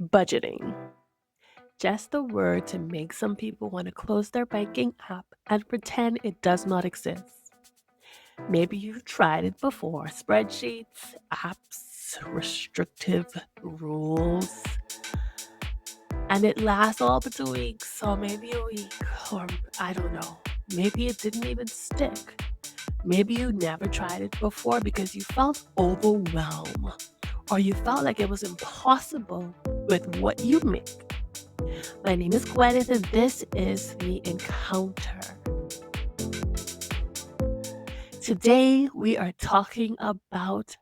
Budgeting. Just a word to make some people want to close their banking app and pretend it does not exist. Maybe you've tried it before spreadsheets, apps, restrictive rules, and it lasts all but 2 weeks, or maybe a week, or I don't know. Maybe it didn't even stick. Maybe you never tried it before because you felt overwhelmed, or you felt like it was impossible with what you make. My name is Gwyneth, and this is The Encounter. Today, we are talking about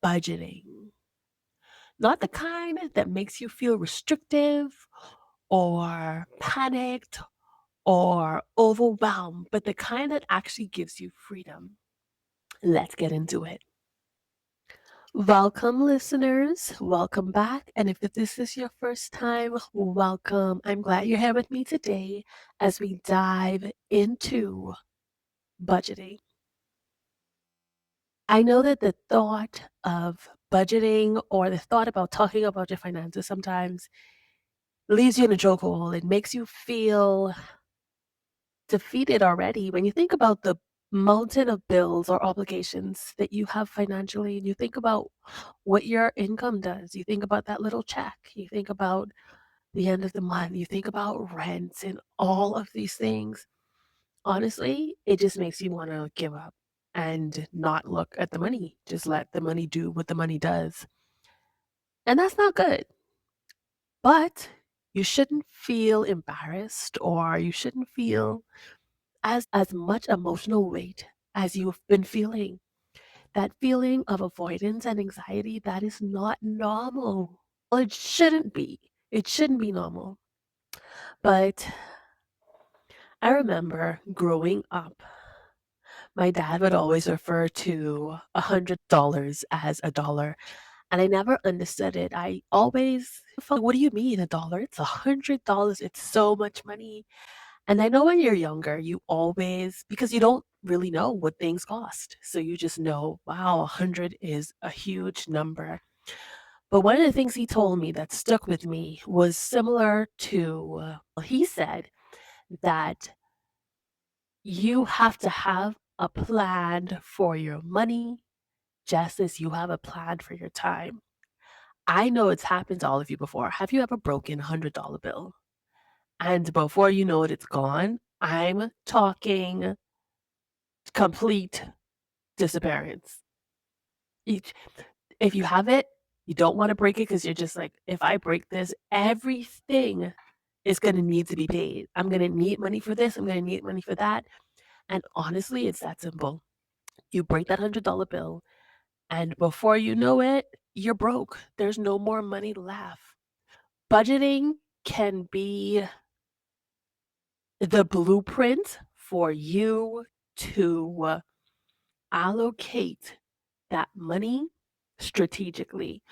budgeting. Not the kind that makes you feel restrictive or panicked or overwhelmed, but the kind that actually gives you freedom. Let's get into it. Welcome, listeners. Welcome back. And if this is your first time, welcome. I'm glad you're here with me today as we dive into budgeting. I know that the thought of budgeting or the thought about talking about your finances sometimes leaves you in a chokehold. It makes you feel defeated already when you think about the mountain of bills or obligations that you have financially, and you think about what your income does. You think about that little check. You think about the end of the month. You think about rent and all of these things. Honestly, it just makes you want to give up and not look at the money. Just let the money do what the money does. And that's not good. But you shouldn't feel embarrassed or you shouldn't feel as much emotional weight as you've been feeling. That feeling of avoidance and anxiety, that is not normal. Well, it shouldn't be. It shouldn't be normal. But I remember growing up, my dad would always refer to $100 as a dollar, and I never understood it. I always felt, what do you mean a dollar? It's $100. It's so much money. And I know when you're younger, you always, because you don't really know what things cost. So you just know, wow, 100 is a huge number. But one of the things he told me that stuck with me was similar to, he said that you have to have a plan for your money just as you have a plan for your time. I know it's happened to all of you before. Have you ever broken a $100 bill? And before you know it, it's gone. I'm talking complete disappearance. Each, if you have it, you don't want to break it because you're just like, if I break this, everything is going to need to be paid. I'm going to need money for this. I'm going to need money for that. And honestly, it's that simple. You break that $100 bill, and before you know it, you're broke. There's no more money left. Budgeting can be the blueprint for you to allocate that money strategically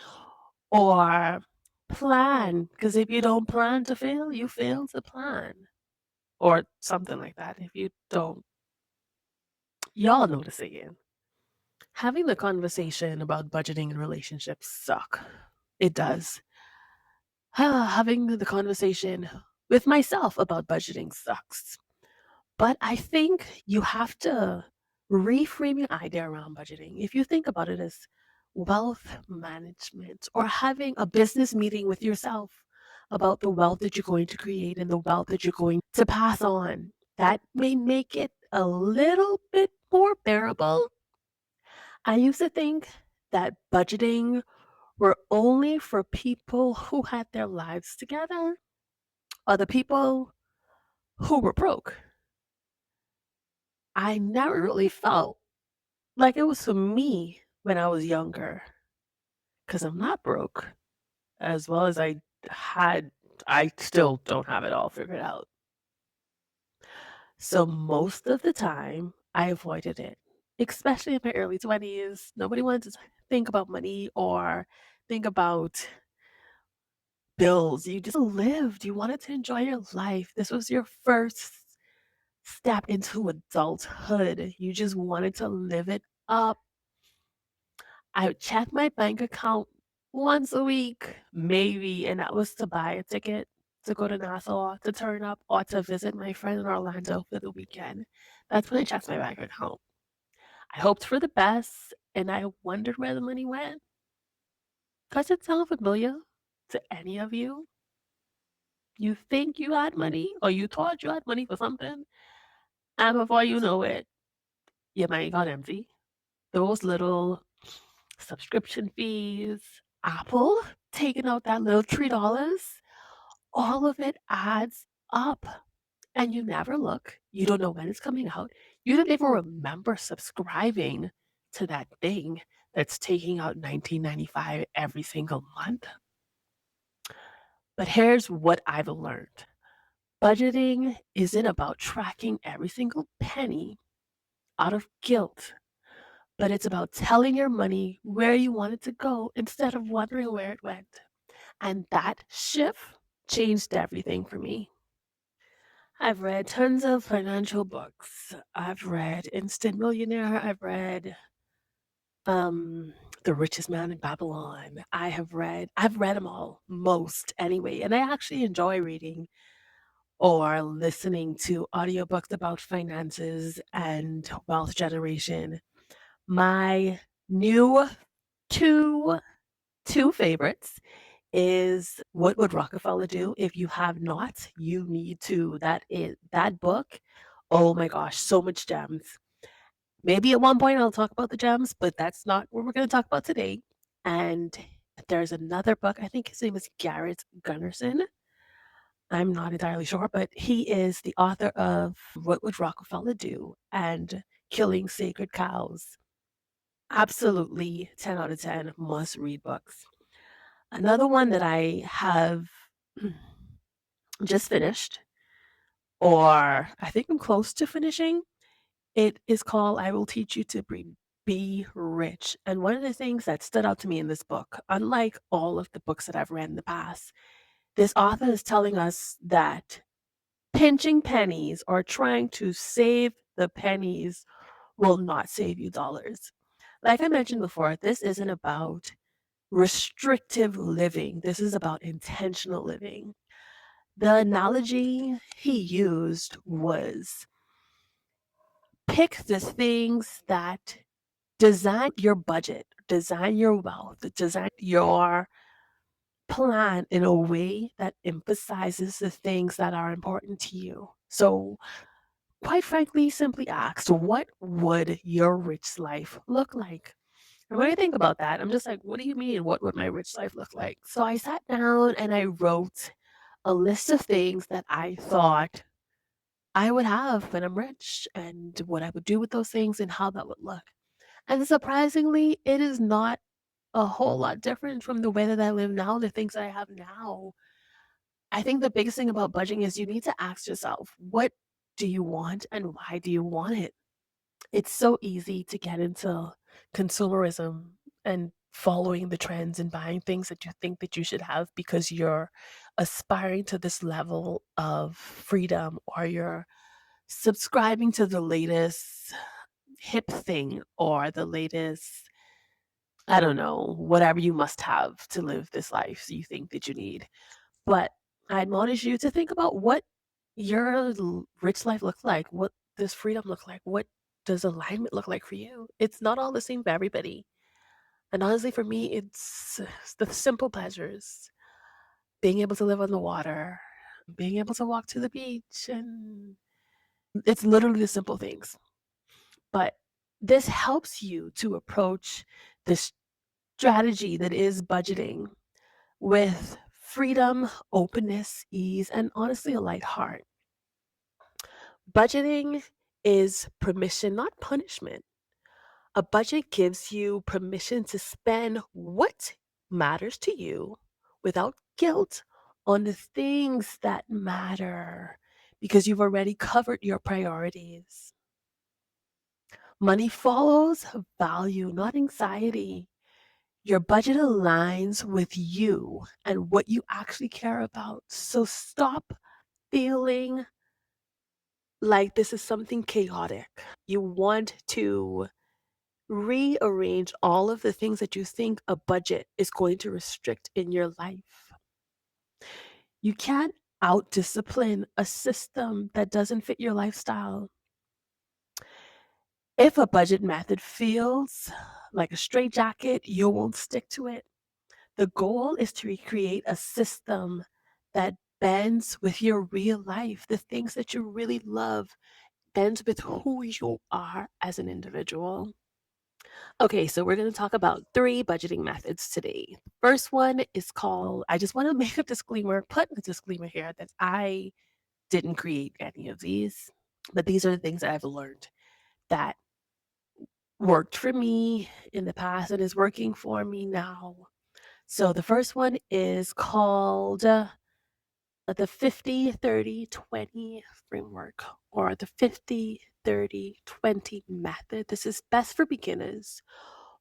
or plan. Because if you don't plan to fail, you fail to plan or something like that. If you don't, y'all know the saying. Having the conversation about budgeting in relationships suck. It does. Having the conversation with myself about budgeting sucks. But I think you have to reframe your idea around budgeting. If you think about it as wealth management or having a business meeting with yourself about the wealth that you're going to create and the wealth that you're going to pass on, that may make it a little bit more bearable. I used to think that budgeting were only for people who had their lives together or the people who were broke. I never really felt like it was for me when I was younger, because I'm not broke. As well as had, I still don't have it all figured out. So most of the time, I avoided it, especially in my early 20s. Nobody wanted to think about money or think about bills. You just lived. You wanted to enjoy your life. This was your first step into adulthood. You just wanted to live it up. I would check my bank account once a week, maybe, and that was to buy a ticket to go to Nassau, to turn up, or to visit my friend in Orlando for the weekend. That's when I checked my bank account. I hoped for the best, and I wondered where the money went. Does it sound familiar to any of you? You think you had money, or you thought you had money for something, and before you know it, your money got empty. Those little subscription fees, Apple taking out that little $3, all of it adds up. And you never look. You don't know when it's coming out. You don't even remember subscribing to that thing that's taking out 19.95 every single month. But here's what I've learned. Budgeting isn't about tracking every single penny out of guilt, but it's about telling your money where you want it to go instead of wondering where it went. And that shift changed everything for me. I've read tons of financial books. I've read Instant Millionaire. I've read um The Richest Man in Babylon. I've read them all, most anyway, and I actually enjoy reading or listening to audiobooks about finances and wealth generation. My new two two favorites is What Would Rockefeller Do? If you have not, you need to. That book. Oh my gosh, so much gems. Maybe at one point I'll talk about the gems, but that's not what we're going to talk about today. And there's another book. I think his name is Garrett Gunderson. I'm not entirely sure, but he is the author of What Would Rockefeller Do and Killing Sacred Cows. Absolutely 10 out of 10 must read books. Another one that I have just finished, or I think I'm close to finishing, it is called I Will Teach You to Be Rich. And one of the things that stood out to me in this book, unlike all of the books that I've read in the past, this author is telling us that pinching pennies or trying to save the pennies will not save you dollars. Like I mentioned before, this isn't about restrictive living. This is about intentional living. The analogy he used was pick the things that design your budget, design your wealth, design your plan in a way that emphasizes the things that are important to you. So, quite frankly, simply asked, what would your rich life look like? And when I think about that, I'm just like, what do you mean? What would my rich life look like? So I sat down and I wrote a list of things that I thought I would have when I'm rich and what I would do with those things and how that would look. And surprisingly, it is not a whole lot different from the way that I live now, the things I have now. I think the biggest thing about budgeting is you need to ask yourself, what do you want and why do you want it? It's so easy to get into consumerism and following the trends and buying things that you think that you should have because you're aspiring to this level of freedom or you're subscribing to the latest hip thing or the latest, I don't know, whatever you must have to live this life so you think that you need. But I admonish you to think about what your rich life looks like. What does freedom look like? What does alignment look like for you? It's not all the same for everybody. And honestly, for me, it's the simple pleasures, being able to live on the water, being able to walk to the beach, and it's literally the simple things. But this helps you to approach this strategy that is budgeting with freedom, openness, ease, and honestly, a light heart. Budgeting is permission, not punishment. A budget gives you permission to spend what matters to you without guilt on the things that matter because you've already covered your priorities. Money follows value, not anxiety. Your budget aligns with you and what you actually care about. So stop feeling like this is something chaotic. You want to Rearrange all of the things that you think a budget is going to restrict in your life. You can't out discipline a system that doesn't fit your lifestyle. If a budget method feels like a straitjacket, you won't stick to it. The goal is to recreate a system that bends with your real life, the things that you really love, bends with who you are as an individual. Okay, so we're going to talk about three budgeting methods today. First one is called, I just want to make a disclaimer, put a disclaimer here that I didn't create any of these, but these are the things that I've learned that worked for me in the past and is working for me now. So the first one is called the 50-30-20 framework, or the 50-30-20 method. This is best for beginners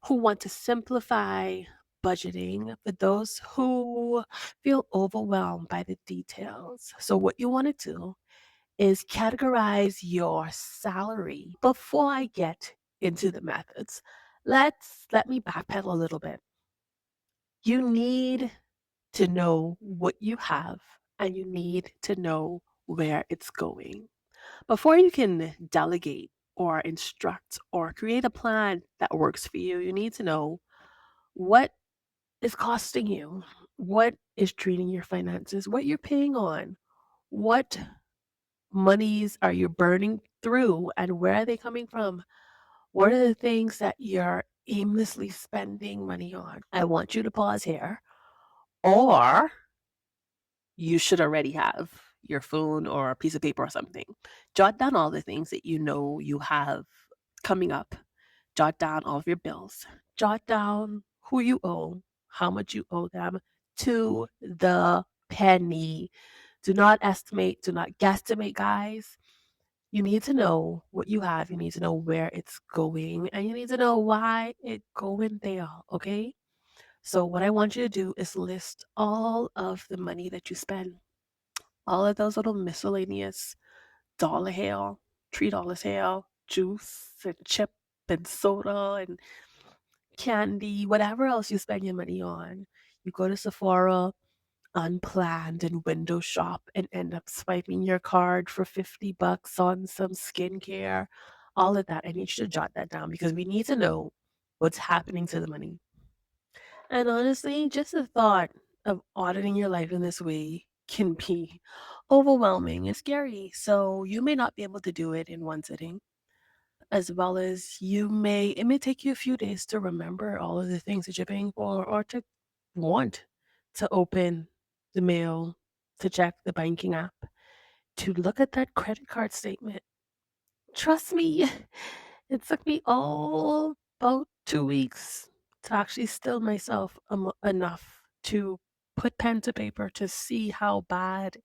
who want to simplify budgeting for those who feel overwhelmed by the details. So what you want to do is categorize your salary. Before I get into the methods, let me backpedal a little bit. You need to know what you have and you need to know where it's going. Before you can delegate or instruct or create a plan that works for you, you need to know what is costing you, what is treating your finances, what you're paying on, what monies are you burning through, and where are they coming from? What are the things that you're aimlessly spending money on? I want you to pause here, or you should already have your phone or a piece of paper or something. Jot down all the things that you know you have coming up. Jot down all of your bills. Jot down who you owe, how much you owe them to the penny. Do not estimate, do not guesstimate, guys. You need to know what you have. You need to know where it's going, and you need to know why it's going there, okay? So what I want you to do is list all of the money that you spend, all of those little miscellaneous dollar hair, $3 hair, juice and chip and soda and candy, whatever else you spend your money on. You go to Sephora unplanned and window shop and end up swiping your card for $50 on some skincare, all of that. I need you to jot that down because we need to know what's happening to the money. And honestly, just the thought of auditing your life in this way can be overwhelming and scary. So you may not be able to do it in one sitting, as well as it may take you a few days to remember all of the things that you're paying for or to want to open the mail, to check the banking app, to look at that credit card statement. Trust me, it took me all about 2 weeks to actually still myself enough to put pen to paper to see how bad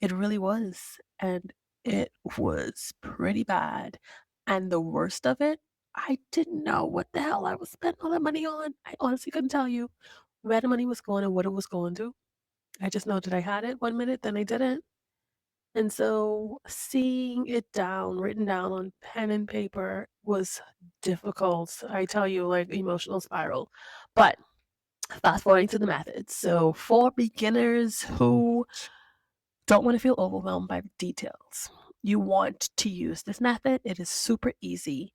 it really was. And it was pretty bad. And the worst of it, I didn't know what the hell I was spending all that money on. I honestly couldn't tell you where the money was going and what it was going to. I just know that I had it one minute, then I didn't. And so seeing it written down on pen and paper was difficult. I tell you, like emotional spiral. But fast forwarding to the methods. So for beginners who don't want to feel overwhelmed by the details, you want to use this method. It is super easy.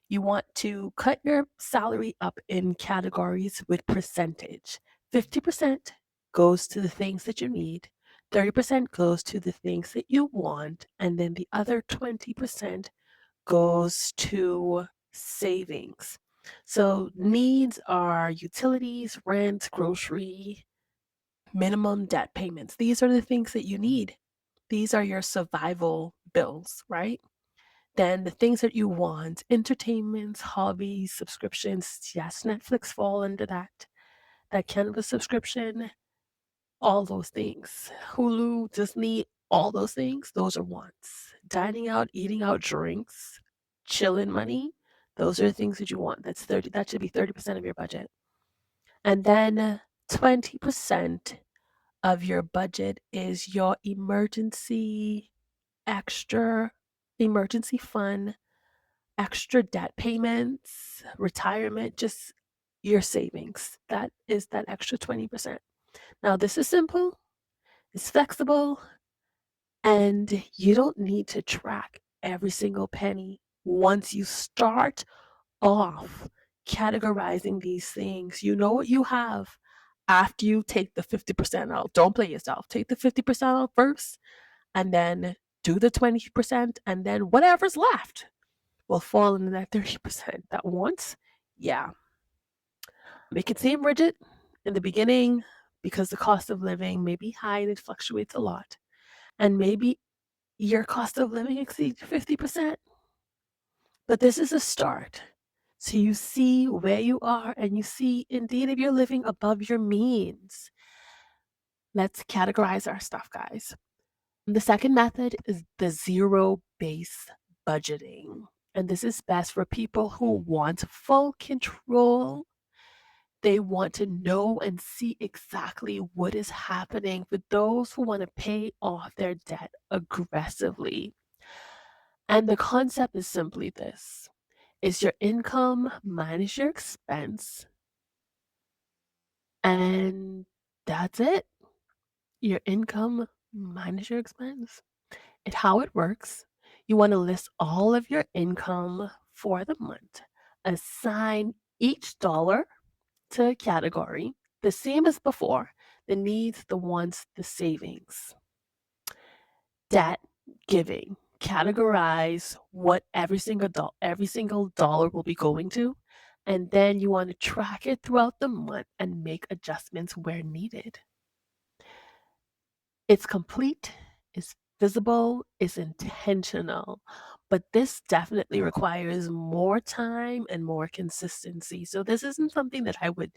You want to cut your salary up in categories with percentage. 50% goes to the things that you need, 30% goes to the things that you want, and then the other 20% goes to savings. So needs are utilities, rent, grocery, minimum debt payments. These are the things that you need. These are your survival bills, right? Then the things that you want, entertainments, hobbies, subscriptions. Yes, Netflix fall under that. That Canva subscription, all those things. Hulu, Disney, all those things, those are wants. Dining out, eating out, drinks, chilling money, those are the things that you want. That should be 30% of your budget. And then 20% of your budget is your extra emergency fund, extra debt payments, retirement, just your savings. That is that extra 20%. Now, this is simple, it's flexible, and you don't need to track every single penny. Once you start off categorizing these things, you know what you have after you take the 50% out. Don't play yourself. Take the 50% out first and then do the 20%, and then whatever's left will fall into that 30%. That once, yeah, make it seem rigid in the beginning because the cost of living may be high and it fluctuates a lot. And maybe your cost of living exceeds 50%, but this is a start. So you see where you are and you see indeed if you're living above your means. Let's categorize our stuff, guys. The second method is the zero-based budgeting. And this is best for people who want full control. They want to know and see exactly what is happening. For those who want to pay off their debt aggressively. And the concept is simply this. Is your income minus your expense, and that's it. Your income minus your expense. And how it works, you want to list all of your income for the month. Assign each dollar to a category, the same as before, the needs, the wants, the savings. Debt, giving. Categorize what every single dollar will be going to, and then you want to track it throughout the month and make adjustments where needed. It's complete, it's visible, it's intentional, but this definitely requires more time and more consistency. So this isn't something that I would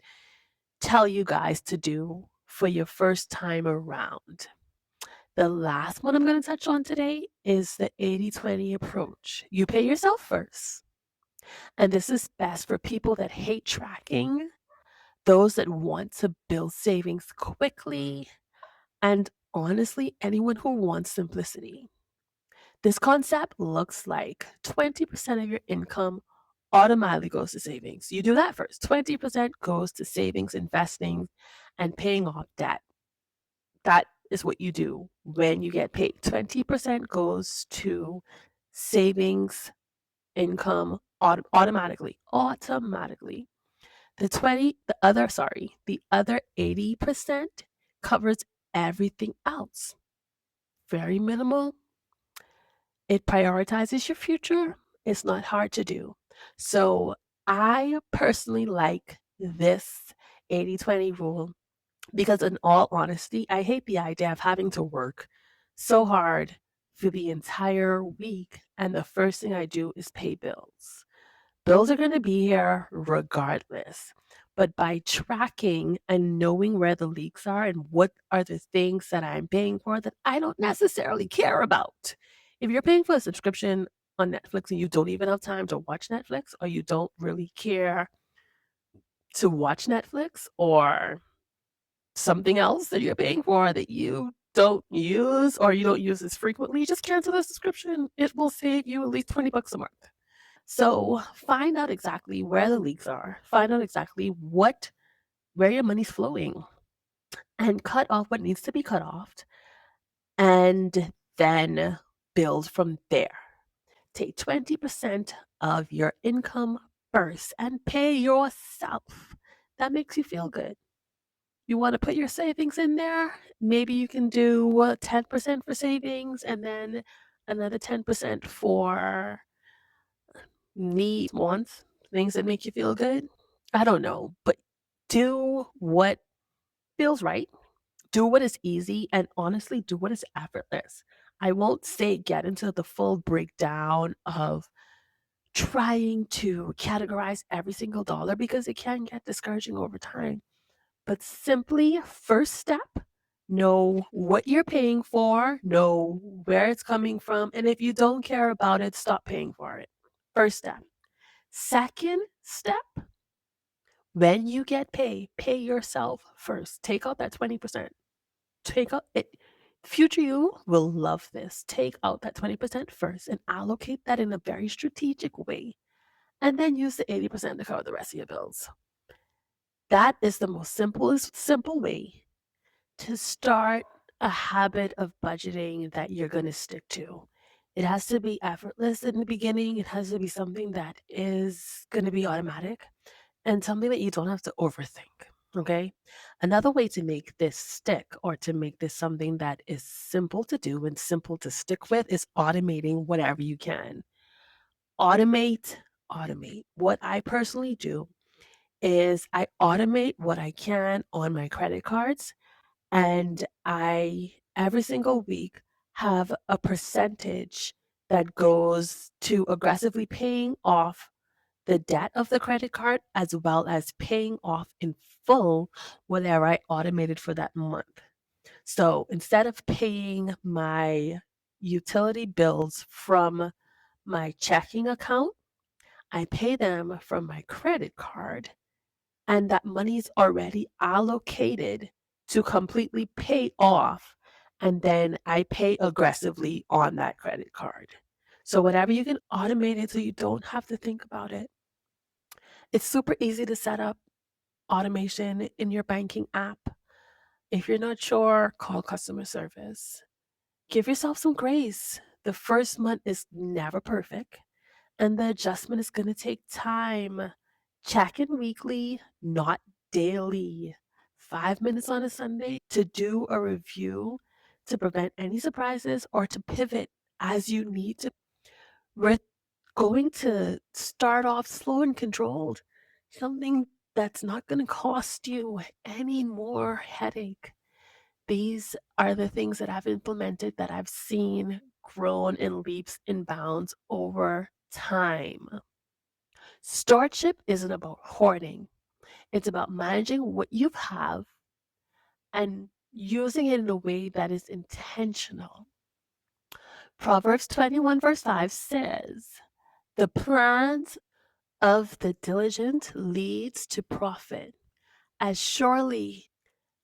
tell you guys to do for your first time around. The last one I'm going to touch on today is the 80/20 approach. You pay yourself first. And this is best for people that hate tracking, those that want to build savings quickly, and honestly, anyone who wants simplicity. This concept looks like 20% of your income automatically goes to savings. You do that first. 20% goes to savings, investing, and paying off debt. That is what you do when you get paid. 20% goes to savings, income automatically. Automatically. The other 80% covers everything else. Very minimal. It prioritizes your future. It's not hard to do. So I personally like this 80/20 rule because, in all honesty, I hate the idea of having to work so hard for the entire week. And the first thing I do is pay bills. Bills are going to be here regardless. But by tracking and knowing where the leaks are and what are the things that I'm paying for that I don't necessarily care about. If you're paying for a subscription on Netflix and you don't even have time to watch Netflix, or you don't really care to watch Netflix, or something else that you're paying for that you don't use or you don't use as frequently, just cancel the subscription. It will save you at least $20 a month. So find out exactly where the leaks are. Find out exactly where your money's flowing and cut off what needs to be cut off and then build from there. Take 20% of your income first and pay yourself. That makes you feel good. You want to put your savings in there? Maybe you can do 10% for savings and then another 10% for needs, wants, things that make you feel good. I don't know, but do what feels right. Do what is easy and honestly do what is effortless. I won't say get into the full breakdown of trying to categorize every single dollar because it can get discouraging over time. But simply, first step, know what you're paying for, know where it's coming from, and if you don't care about it, stop paying for it. First step. Second step, when you get paid, pay yourself first. Take out that 20%. Take out it. Future you will love this. Take out that 20% first and allocate that in a very strategic way and then use the 80% to cover the rest of your bills. That is the most simple way to start a habit of budgeting that you're going to stick to. It has to be effortless in the beginning. It has to be something that is going to be automatic and something that you don't have to overthink. Okay. Another way to make this stick or to make this something that is simple to do and simple to stick with is automating whatever you can. Automate, automate. What I personally do is I automate what I can on my credit cards, and I every single week have a percentage that goes to aggressively paying off the debt of the credit card as well as paying off in full whatever I automated for that month. So instead of paying my utility bills from my checking account, I pay them from my credit card, and that money's already allocated to completely pay off, and then I pay aggressively on that credit card. So whatever you can automate it so you don't have to think about it. It's super easy to set up automation in your banking app. If you're not sure, call customer service. Give yourself some grace. The first month is never perfect, and the adjustment is going to take time. Check in weekly, not daily. 5 minutes on a Sunday to do a review to prevent any surprises or to pivot as you need to. We're going to start off slow and controlled, something that's not going to cost you any more headache. These are the things that I've implemented that I've seen grown in leaps and bounds over time. Stewardship isn't about hoarding. It's about managing what you have and using it in a way that is intentional. Proverbs 21, verse 5 says, "The plans of the diligent leads to profit, as surely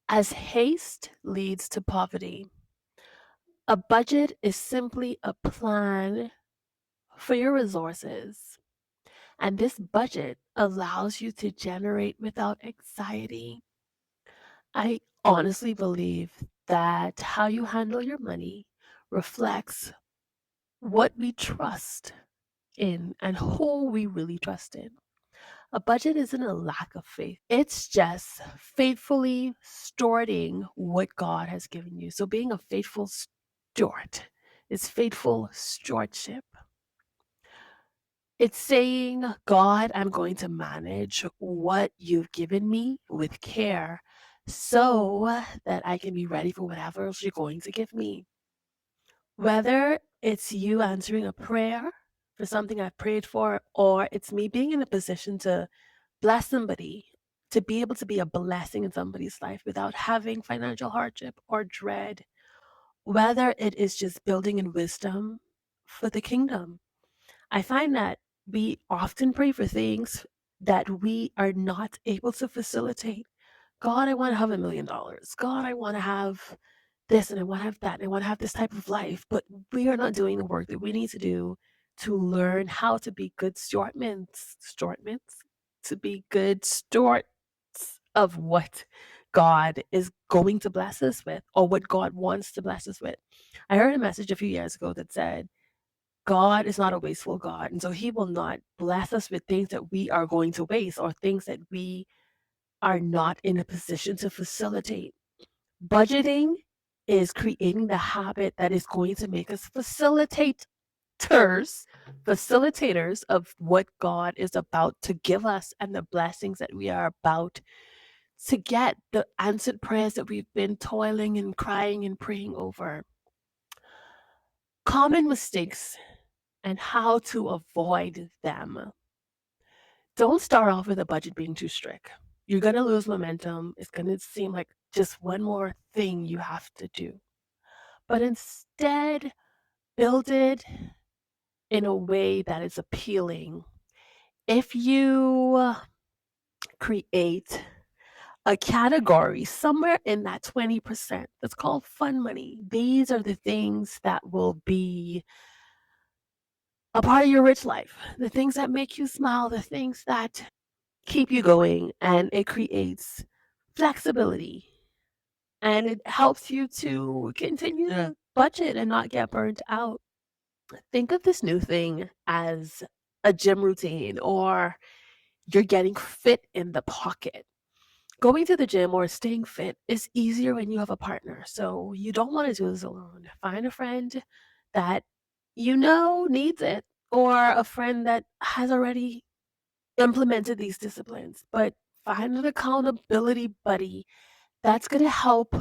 as haste leads to poverty." A budget is simply a plan for your resources, and this budget allows you to generate without anxiety. I honestly believe that how you handle your money reflects what we trust in and who we really trust in. A budget isn't a lack of faith. It's just faithfully stewarding what God has given you. So being a faithful steward is faithful stewardship. It's saying, God, I'm going to manage what you've given me with care so that I can be ready for whatever else you're going to give me. Whether it's you answering a prayer for something I've prayed for, or it's me being in a position to bless somebody, to be able to be a blessing in somebody's life without having financial hardship or dread, whether it is just building in wisdom for the kingdom. I find that we often pray for things that we are not able to facilitate. God, I want to have $1 million. God, I want to have this and I want to have that and I want to have this type of life. But we are not doing the work that we need to do to learn how to be good to be good stewards of what God is going to bless us with or what God wants to bless us with. I heard a message a few years ago that said, God is not a wasteful God. And so he will not bless us with things that we are going to waste or things that we are not in a position to facilitate. Budgeting is creating the habit that is going to make us facilitators of what God is about to give us and the blessings that we are about to get, the answered prayers that we've been toiling and crying and praying over. Common mistakes and how to avoid them. Don't start off with a budget being too strict. You're going to lose momentum. It's going to seem like just one more thing you have to do. But instead, build it in a way that is appealing. If you create a category somewhere in that 20% that's called fun money, these are the things that will be a part of your rich life, the things that make you smile, the things that keep you going, and it creates flexibility and it helps you to continue to budget and not get burnt out. Think of this new thing as a gym routine or you're getting fit in the pocket. Going to the gym or staying fit is easier when you have a partner. So you don't want to do this alone. Find a friend that you know needs it or a friend that has already implemented these disciplines. But find an accountability buddy that's going to help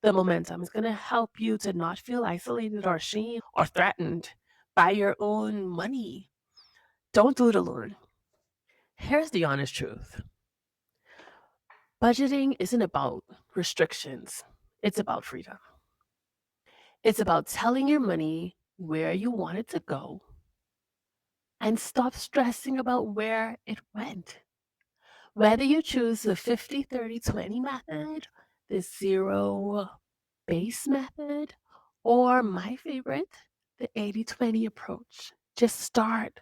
the momentum. It's going to help you to not feel isolated or ashamed or threatened by your own money. Don't do it alone. Here's the honest truth. Budgeting isn't about restrictions. It's about freedom. It's about telling your money where you want it to go and stop stressing about where it went. Whether you choose the 50-30-20 method, the zero base method, or my favorite, the 80-20 approach, just start.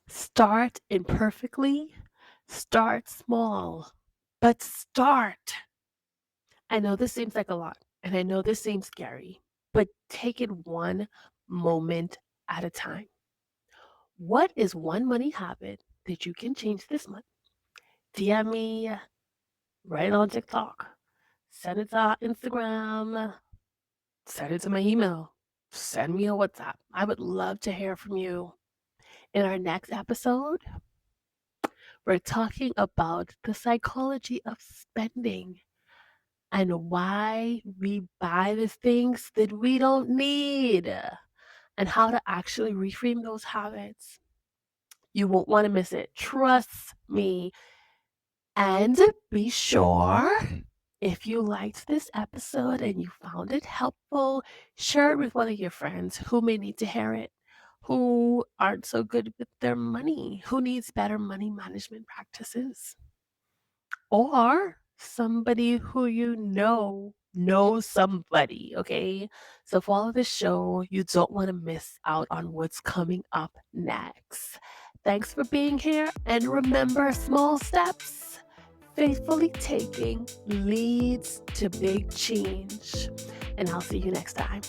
Start imperfectly, start small, but start. I know this seems like a lot, and I know this seems scary, but take it one moment at a time. What is one money habit that you can change this month? DM me, write on TikTok, send it to Instagram, send it to my email, send me a WhatsApp. I would love to hear from you. In our next episode, we're talking about the psychology of spending and why we buy the things that we don't need and how to actually reframe those habits. You won't want to miss it. Trust me. And be sure if you liked this episode and you found it helpful, share it with one of your friends who may need to hear it, who aren't so good with their money, who needs better money management practices, or somebody who you know knows somebody, okay? So follow the show. You don't want to miss out on what's coming up next. Thanks for being here. And remember, small steps faithfully taking leads to big change. And I'll see you next time.